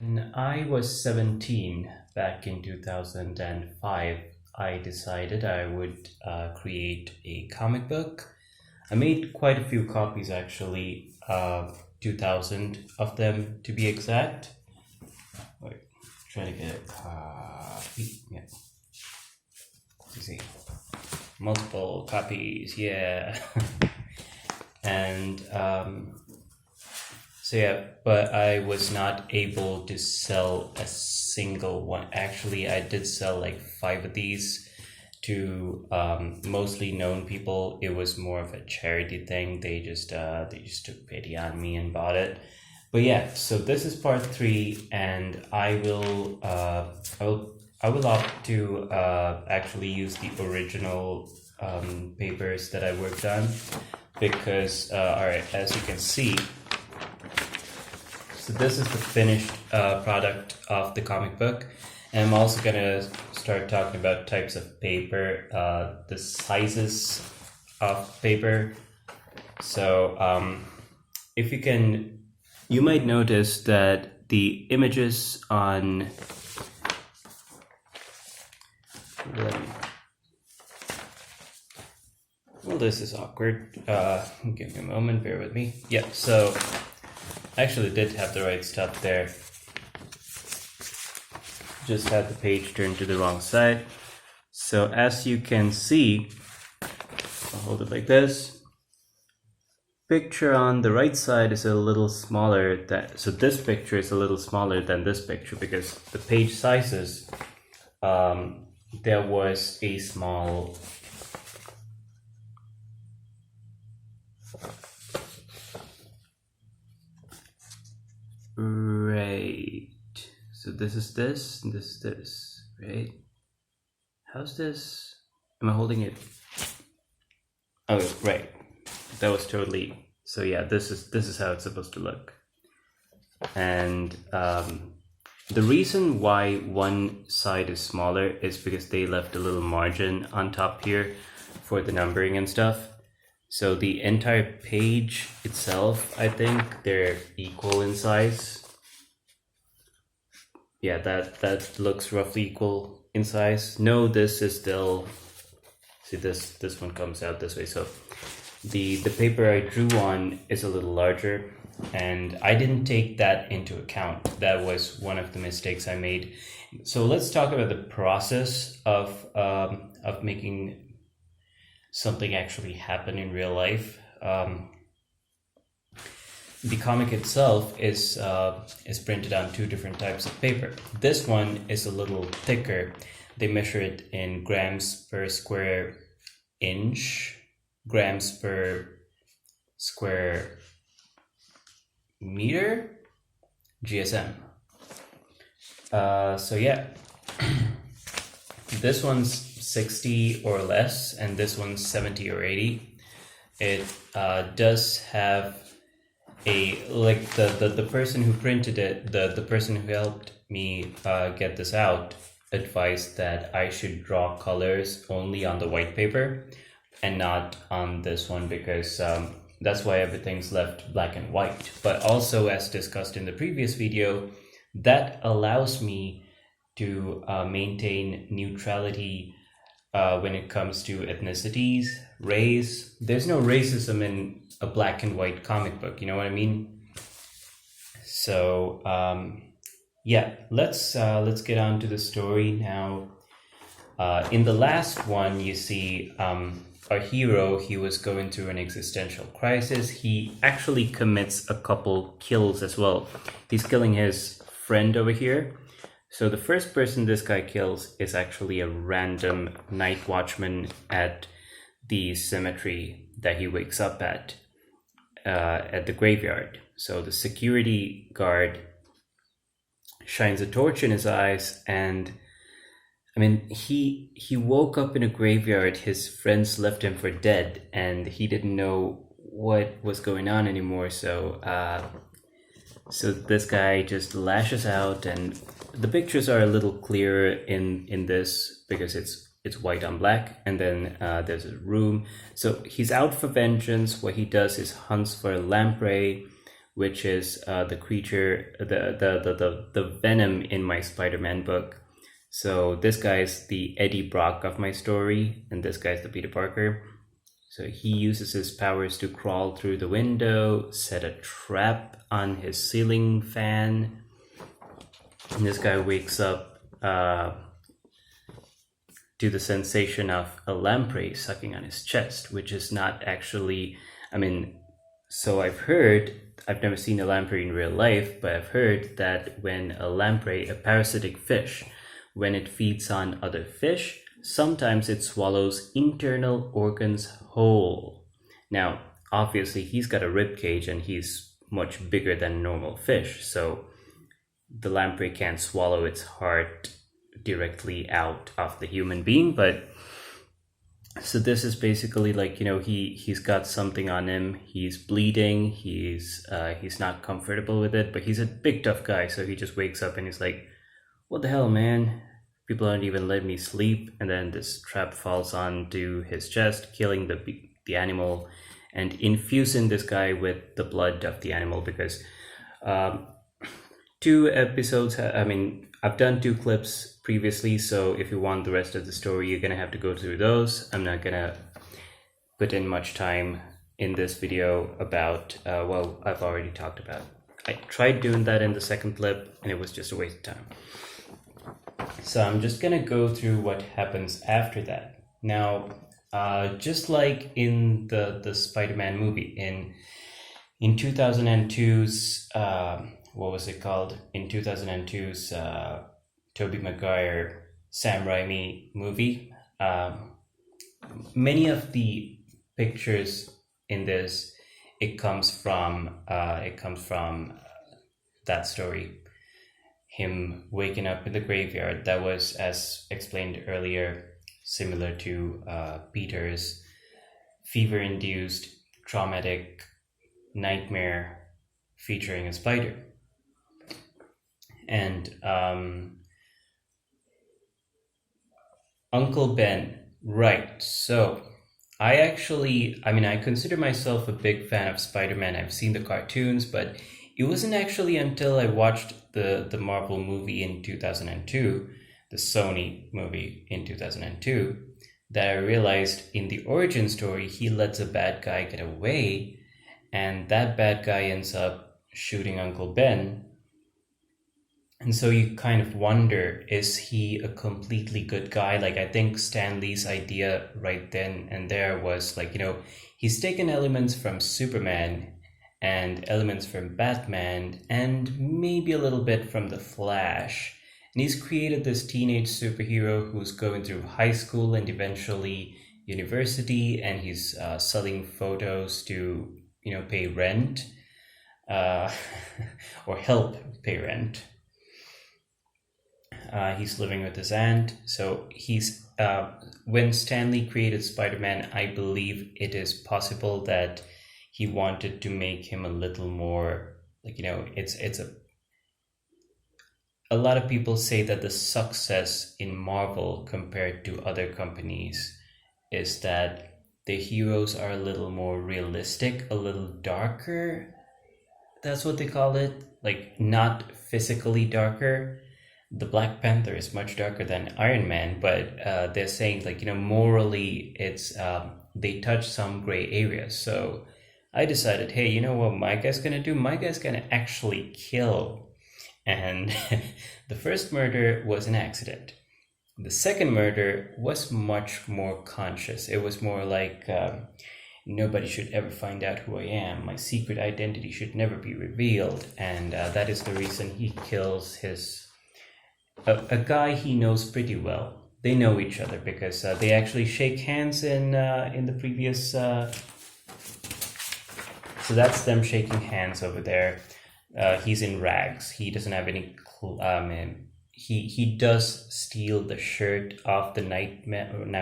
When I was 17 back in 2005, I decided I would create a comic book. I made quite a few copies actually, 2000 of them to be exact. Wait, try to get a copy. Yeah, let's see. Multiple copies, yeah. and So yeah, but I was not able to sell a single one. Actually, I did sell like five of these to mostly known people. It was more of a charity thing. They just took pity on me and bought it. But yeah, so this is part three, and I will opt to actually use the original papers that I worked on because all right, as you can see, so this is the finished product of the comic book. And I'm also gonna start talking about types of paper, the sizes of paper. So if you might notice that the images on, well, this is awkward. Give me a moment, bear with me. Yeah, so I actually did have the right stuff there. Just had the page turned to the wrong side. So as you can see, I'll hold it like this. Picture on the right side is a little smaller. So this picture is a little smaller than this picture because the page sizes, there was a small right. So this is this, and this is this, right? How's this? Am I holding it? Oh, right. That was totally. So yeah, this is how it's supposed to look. And the reason why one side is smaller is because they left a little margin on top here for the numbering and stuff. So the entire page itself, I think they're equal in size. Yeah, that looks roughly equal in size. No, this is still, see this one comes out this way. So the paper I drew on is a little larger, and I didn't take that into account. That was one of the mistakes I made. So let's talk about the process of making something actually happen in real life. The comic itself is printed on two different types of paper. This one is a little thicker. They measure it in grams per square inch, grams per square meter, GSM. So yeah, this one's 60 or less, and this one's 70 or 80. It does have like the person who printed it, the person who helped me get this out, advised that I should draw colors only on the white paper and not on this one because that's why everything's left black and white. But also, as discussed in the previous video, that allows me to maintain neutrality when it comes to ethnicities, race. There's no racism in a black and white comic book, you know what I mean? So yeah, let's get on to the story now. In the last one, you see our hero, he was going through an existential crisis. He actually commits a couple kills as well. He's killing his friend over here. So the first person this guy kills is actually a random night watchman at the cemetery that he wakes up at the graveyard. So the security guard shines a torch in his eyes, and I mean, he woke up in a graveyard. His friends left him for dead, and he didn't know what was going on anymore. So this guy just lashes out, and the pictures are a little clearer in this because it's white on black, and then there's a room. So he's out for vengeance. What he does is hunts for a lamprey, which is the creature, the Venom in my Spider-Man book. So this guy's the Eddie Brock of my story, and this guy's the Peter Parker. So he uses his powers to crawl through the window, set a trap on his ceiling fan, and this guy wakes up to the sensation of a lamprey sucking on his chest, which is not actually, so I've heard, I've never seen a lamprey in real life, but I've heard that when a lamprey, a parasitic fish, when it feeds on other fish, sometimes it swallows internal organs whole. Now, obviously, he's got a rib cage and he's much bigger than normal fish, so the lamprey can't swallow its heart directly out of the human being. But so this is basically like, he's got something on him, he's bleeding, he's not comfortable with it, but he's a big tough guy, so he just wakes up and he's like, what the hell, man, people aren't even letting me sleep. And then this trap falls onto his chest, killing the animal and infusing this guy with the blood of the animal, because 2 episodes, I've done 2 clips previously, so if you want the rest of the story, you're gonna have to go through those. I'm not gonna put in much time in this video about I've already talked about. I tried doing that in the second clip and it was just a waste of time. So I'm just gonna go through what happens after that. Now, just like in the Spider-Man movie, in 2002's what was it called? In 2002's Tobey Maguire, Sam Raimi movie, many of the pictures in this, it comes from that story. Him waking up in the graveyard. That was, as explained earlier, similar to Peter's fever-induced traumatic nightmare featuring a spider. And Uncle Ben, right. So I consider myself a big fan of Spider-Man. I've seen the cartoons, but it wasn't actually until I watched the Marvel movie in 2002, the Sony movie in 2002, that I realized in the origin story, he lets a bad guy get away, and that bad guy ends up shooting Uncle Ben. And so you kind of wonder, is he a completely good guy? Like, I think Stan Lee's idea right then and there was like, he's taken elements from Superman and elements from Batman and maybe a little bit from The Flash. And he's created this teenage superhero who's going through high school and eventually university, and he's selling photos to, pay rent or help pay rent. He's living with his aunt. So he's when Stan Lee created Spider-Man, I believe it is possible that he wanted to make him a little more like, it's a lot of people say that the success in Marvel compared to other companies is that the heroes are a little more realistic, a little darker. That's what they call it. Like, not physically darker. The Black Panther is much darker than Iron Man, but they're saying like, morally it's they touch some gray areas. So I decided, hey, you know what my guy's gonna do? My guy's gonna actually kill. And the first murder was an accident. The second murder was much more conscious. It was more like, nobody should ever find out who I am. My secret identity should never be revealed. And that is the reason he kills a guy he knows pretty well. They know each other because they actually shake hands in the previous... So that's them shaking hands over there. He's in rags. He doesn't have any... He does steal the shirt of the night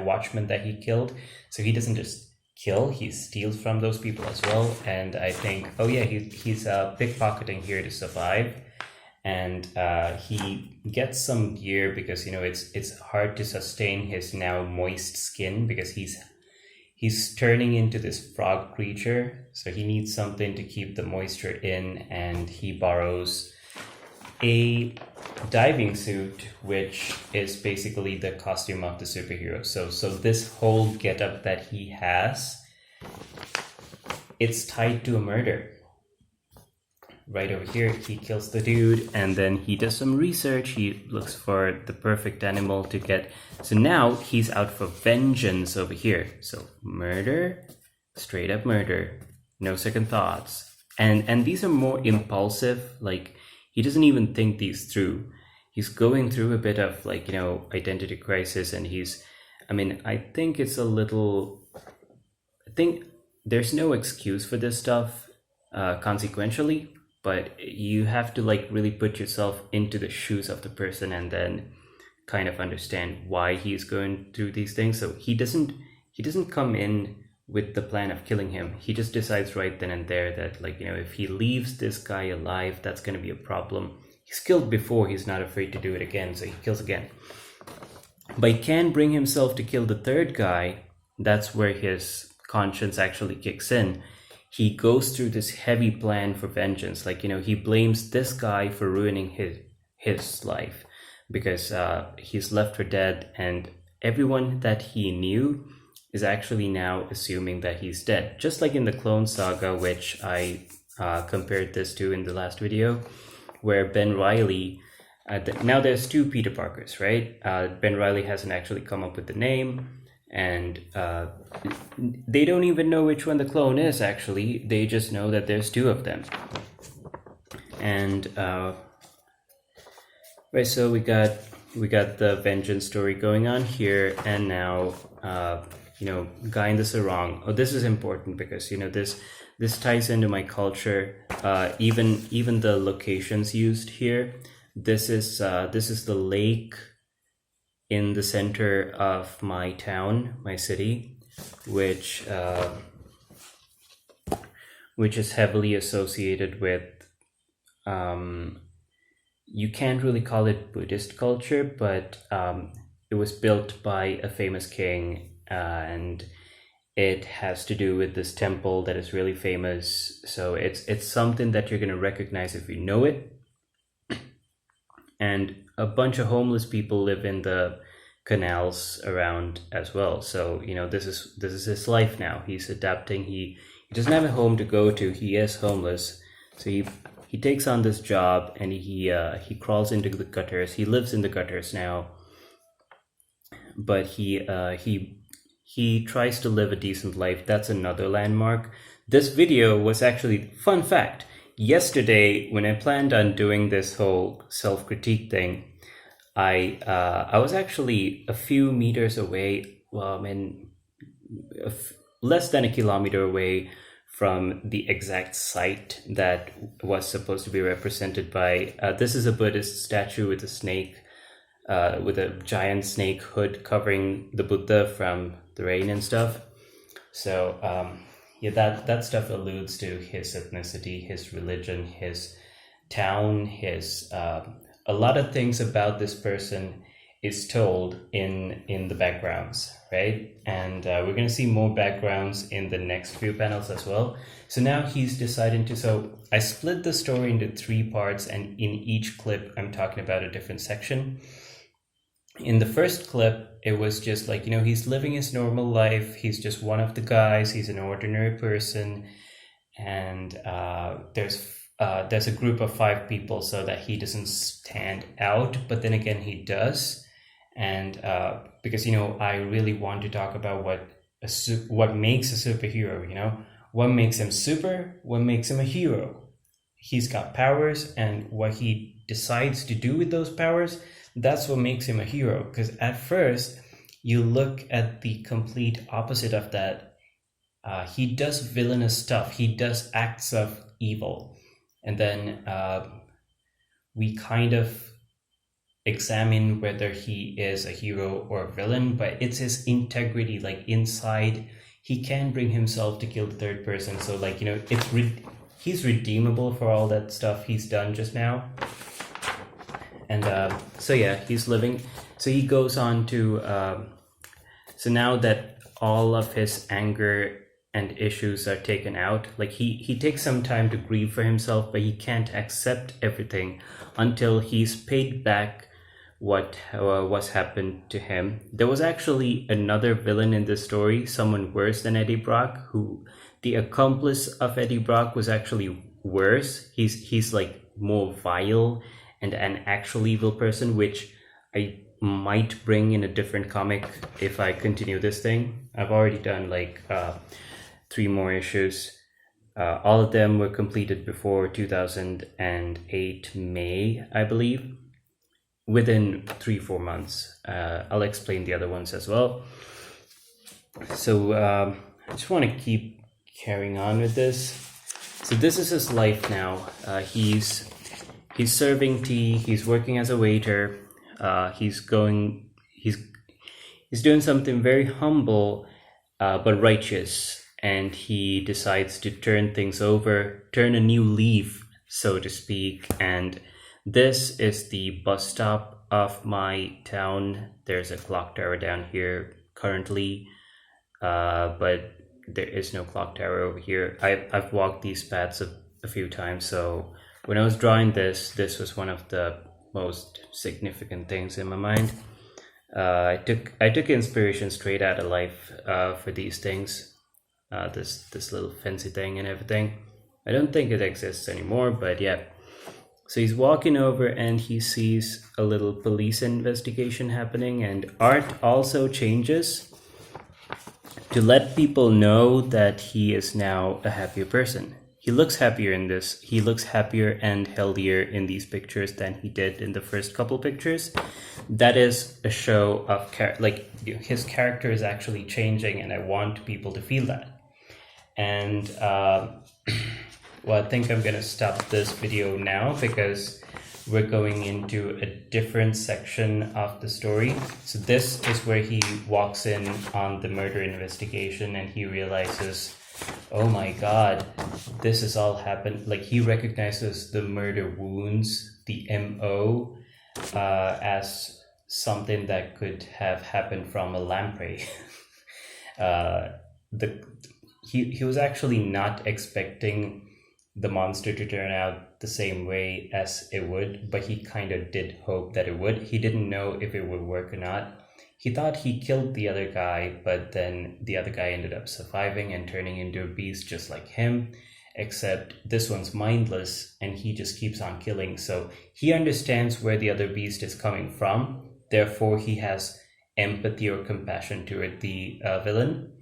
watchman that he killed. So he doesn't just kill, he steals from those people as well. And I think, oh yeah, he's pickpocketing here to survive. And he gets some gear because, it's hard to sustain his now moist skin because he's he's turning into this frog creature, so he needs something to keep the moisture in, and he borrows a diving suit, which is basically the costume of the superhero. So this whole getup that he has, it's tied to a murder. Right over here, he kills the dude, and then he does some research. He looks for the perfect animal to get. So now he's out for vengeance over here. So murder, straight up murder, no second thoughts. And these are more impulsive. Like, he doesn't even think these through. He's going through a bit of, like, you know, identity crisis, and I think it's a little. I think there's no excuse for this stuff, consequentially. But you have to, like, really put yourself into the shoes of the person and then kind of understand why he's going through these things. So he doesn't come in with the plan of killing him. He just decides right then and there that, like, you know, if he leaves this guy alive, that's going to be a problem. He's killed before, he's not afraid to do it again, so he kills again. But he can bring himself to kill the third guy. That's where his conscience actually kicks in. He goes through this heavy plan for vengeance. Like, you know, he blames this guy for ruining his life because he's left for dead, and everyone that he knew is actually now assuming that he's dead. Just like in the Clone Saga, which I compared this to in the last video, where Ben Reilly, now there's two Peter Parkers, right? Ben Reilly hasn't actually come up with the name, and they don't even know which one the clone is, actually. They just know that there's two of them. And right, so we got the vengeance story going on here, and now you know, Guy in the Sarong. Oh, this is important because, you know, this ties into my culture. Even the locations used here. This is the lake in the center of my town, my city, which is heavily associated with, you can't really call it Buddhist culture, but it was built by a famous king, and it has to do with this temple that is really famous. So it's something that you're going to recognize if you know it. And a bunch of homeless people live in the canals around as well. So, you know, this is his life now. He's adapting. He doesn't have a home to go to. He is homeless. So he takes on this job, and he crawls into the gutters. He lives in the gutters now. But he tries to live a decent life. That's another landmark. This video was actually, fun fact, yesterday when I planned on doing this whole self-critique thing, I was actually a few meters away, less than a kilometer away from the exact site that was supposed to be represented by, this is a Buddhist statue with a snake, with a giant snake hood covering the Buddha from the rain and stuff. So yeah, that stuff alludes to his ethnicity, his religion, his town, his a lot of things about this person is told in the backgrounds, right? And we're going to see more backgrounds in the next few panels as well. So now he's deciding to, so I split the story into 3 parts, and in each clip I'm talking about a different section. In the first clip, it was just like, you know, he's living his normal life. He's just one of the guys. He's an ordinary person. And there's a group of 5 people so that he doesn't stand out. But then again, he does. And because, you know, I really want to talk about what makes a superhero, you know, what makes him super, what makes him a hero. He's got powers, and what he decides to do with those powers, that's what makes him a hero. Because at first, you look at the complete opposite of that. He does villainous stuff. He does acts of evil. And then we kind of examine whether he is a hero or a villain, but it's his integrity, like inside. He can bring himself to kill the third person. So, like, you know, he's redeemable for all that stuff he's done just now. And so yeah, he's living. So he goes on to. So now that all of his anger and issues are taken out. Like he takes some time to grieve for himself, but he can't accept everything until he's paid back what was happened to him. There was actually another villain in this story, someone worse than Eddie Brock, who the accomplice of Eddie Brock was actually worse. He's like more vile and an actual evil person, which I might bring in a different comic if I continue this thing. I've already done like 3 more issues. All of them were completed before 2008 May, I believe, within 3-4 months. I'll explain the other ones as well. So I just want to keep carrying on with this. So this is his life now. He's serving tea. He's working as a waiter. He's doing something very humble but righteous, and he decides to turn things over, turn a new leaf, so to speak. And this is the bus stop of my town. There's a clock tower down here currently, but there is no clock tower over here. I've walked these paths a few times, so when I was drawing this was one of the most significant things in my mind. I took inspiration straight out of life for these things. This little fancy thing and everything. I don't think it exists anymore, but yeah. So he's walking over and he sees a little police investigation happening, and art also changes to let people know that he is now a happier person. He looks happier in this. He looks happier and healthier in these pictures than he did in the first couple pictures. That is a show of his character is actually changing, and I want people to feel that. And well, I think I'm gonna stop this video now because we're going into a different section of the story. So this is where he walks in on the murder investigation and he realizes, oh my god, this has all happened. Like, he recognizes the murder wounds, the MO, as something that could have happened from a lamprey. He was actually not expecting the monster to turn out the same way as it would, but he kind of did hope that it would. He didn't know if it would work or not. He thought he killed the other guy, but then the other guy ended up surviving and turning into a beast just like him, except this one's mindless and he just keeps on killing. So he understands where the other beast is coming from. Therefore, he has empathy or compassion toward the villain.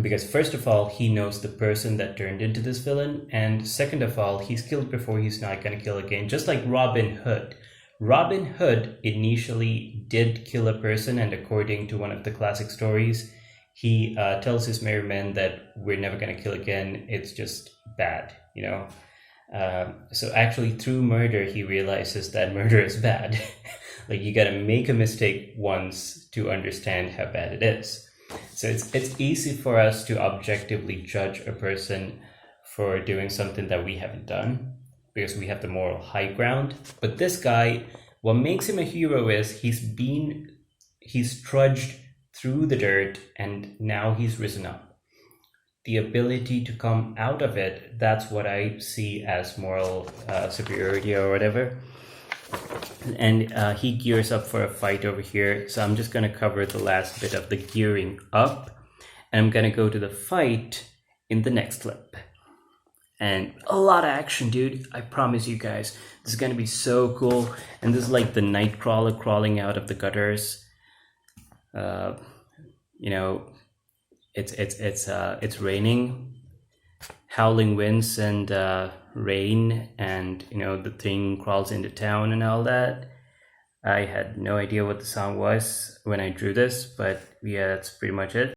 Because first of all, he knows the person that turned into this villain, and second of all, he's killed before, he's not going to kill again. Just like Robin Hood. Robin Hood initially did kill a person, and according to one of the classic stories, he tells his merry men that we're never going to kill again, it's just bad, you know? So actually through murder, he realizes that murder is bad. Like, you got to make a mistake once to understand how bad it is. So it's easy for us to objectively judge a person for doing something that we haven't done because we have the moral high ground. But this guy, what makes him a hero is he's trudged through the dirt and now he's risen up. The ability to come out of it, that's what I see as moral superiority or whatever. And he gears up for a fight over here. So I'm just going to cover the last bit of the gearing up. And I'm going to go to the fight in the next clip. And a lot of action, dude. I promise you guys. This is going to be so cool. And this is like the Nightcrawler crawling out of the gutters. You know, it's raining. Howling winds and rain, and you know, the thing crawls into town and all that. I had no idea what the song was when I drew this, but yeah, that's pretty much it.